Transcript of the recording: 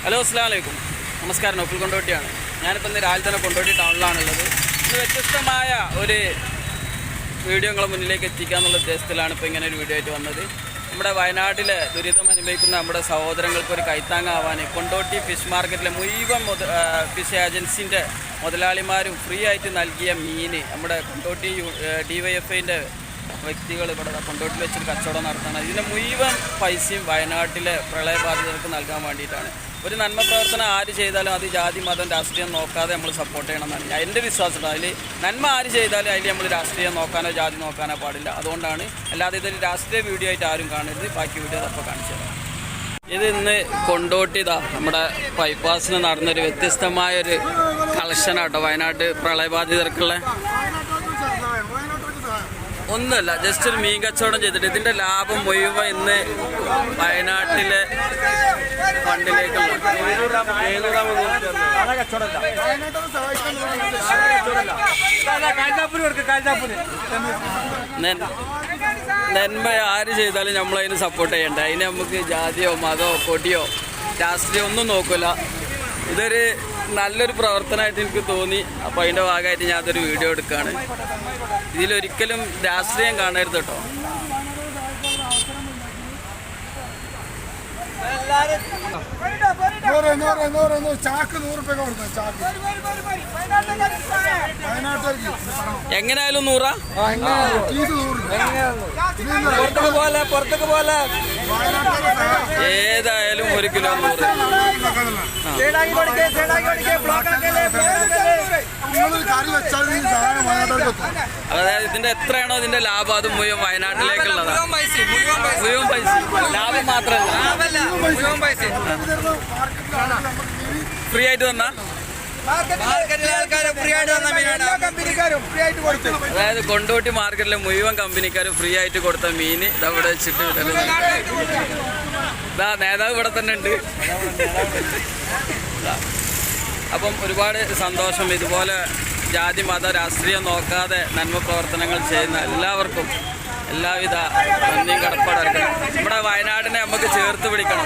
Hello അസ്സലാമു അലൈക്കും. നമസ്കാരം. നൗഫൽ കൊണ്ടോട്ടിയാണ്. ഞാനിപ്പോൾ ഇന്ന് രാവിലെ തന്നെ കൊണ്ടോട്ടി ടൗണിലാണുള്ളത്. ഇന്ന് വ്യത്യസ്തമായ ഒരു വീഡിയോ നിങ്ങളുടെ മുന്നിലേക്ക് എത്തിക്കുക എന്നുള്ള ഉദ്ദേശത്തിലാണ് ഇപ്പോൾ ഇങ്ങനെ ഒരു വീഡിയോ ആയിട്ട് വന്നത്. നമ്മുടെ വയനാട്ടിലെ ദുരിതം അനുഭവിക്കുന്ന നമ്മുടെ സഹോദരങ്ങൾക്ക് ഒരു കൈത്താങ്ങാവാൻ കൊണ്ടോട്ടി ഫിഷ് മാർക്കറ്റിലെ മുഴുവൻ ഫിഷ് ഏജൻസിൻ്റെ മുതലാളിമാരും ഫ്രീ ആയിട്ട് നൽകിയ മീൻ നമ്മുടെ കൊണ്ടോട്ടി DYFIൻ്റെ വ്യക്തികൾ ഇവിടെ കൊണ്ടോട്ടിൽ വെച്ചൊരു കച്ചവടം നടത്തണം. ഇതിൻ്റെ മുഴുവൻ പൈസയും വയനാട്ടിലെ പ്രളയബാധിതർക്ക് നൽകാൻ വേണ്ടിയിട്ടാണ്. ഒരു നന്മ പ്രവർത്തനം ആര് ചെയ്താലും അത് ജാതി മതം രാഷ്ട്രീയം നോക്കാതെ നമ്മൾ സപ്പോർട്ട് ചെയ്യണമെന്നാണ് എൻ്റെ വിശ്വാസം. അതിൽ നന്മ ആര് ചെയ്താലും അതിൽ നമ്മൾ രാഷ്ട്രീയം നോക്കാനോ ജാതി നോക്കാനോ പാടില്ല. അതുകൊണ്ടാണ്. അല്ലാതെ ഇതൊരു രാഷ്ട്രീയ വീഡിയോ ആയിട്ട് ആരും കാണരുത്. ബാക്കി വീഡിയോ അപ്പോൾ കാണിച്ചു തരാം. ഇത് ഇന്ന് കൊണ്ടോട്ടിതാ നമ്മുടെ ബൈപ്പാസിൽ നടന്നൊരു വ്യത്യസ്തമായൊരു കളക്ഷനാട്ടോ. വയനാട് പ്രളയബാധിതർക്കുള്ള ഒന്നുമല്ല, ജസ്റ്റ് ഒരു മീൻ കച്ചവടം ചെയ്തിട്ട് ഇതിൻ്റെ ലാഭം മുഴുവൻ ഇന്ന് വയനാട്ടിലെ ഫണ്ടിലേക്കുള്ള നന്മ ആര് ചെയ്താലും നമ്മളതിന് സപ്പോർട്ട് ചെയ്യണ്ട. അതിന് നമുക്ക് ജാതിയോ മതമോ കൊടിയോ രാഷ്ട്രീയം ഒന്നും നോക്കില്ല. ഇതൊരു നല്ലൊരു പ്രവർത്തനമായിട്ട് എനിക്ക് തോന്നി. അപ്പോൾ അതിൻ്റെ ഭാഗമായിട്ട് ഞാൻ അതൊരു വീഡിയോ എടുക്കുകയാണ്. ഇതിലൊരിക്കലും രാഷ്ട്രീയം കാണരുത് കേട്ടോ. എങ്ങനെയായാലും 100 ഏതായാലും 1 കിലോ 100. അതായത് ഇതിന്റെ എത്രയാണോ ഇതിന്റെ ലാഭം അത് മുഴുവൻ വയനാട്ടിലേക്കുള്ളതാണ്. മുഴുവൻ പൈസ ലാഭം മാത്രമല്ല, ഫ്രീ ആയിട്ട് തന്നാ. അതായത് കൊണ്ടോട്ടി മാർക്കറ്റിലെ മുഴുവൻ കമ്പനിക്കാരും ഫ്രീ ആയിട്ട് കൊടുത്ത മീൻ ഇതവിടെ വെച്ചിട്ട് ഇതാ നേതാവ് ഇവിടെ തന്നെ ഉണ്ട്. അപ്പം ഒരുപാട് സന്തോഷം. ഇതുപോലെ ജാതി മത രാഷ്ട്രീയം നോക്കാതെ നന്മ പ്രവർത്തനങ്ങൾ ചെയ്യുന്ന എല്ലാവർക്കും എല്ലാവിധ നന്ദിയും കടപ്പാടർക്കണം. നമ്മുടെ വയനാടിനെ നമുക്ക് ചേർത്ത് പിടിക്കണം.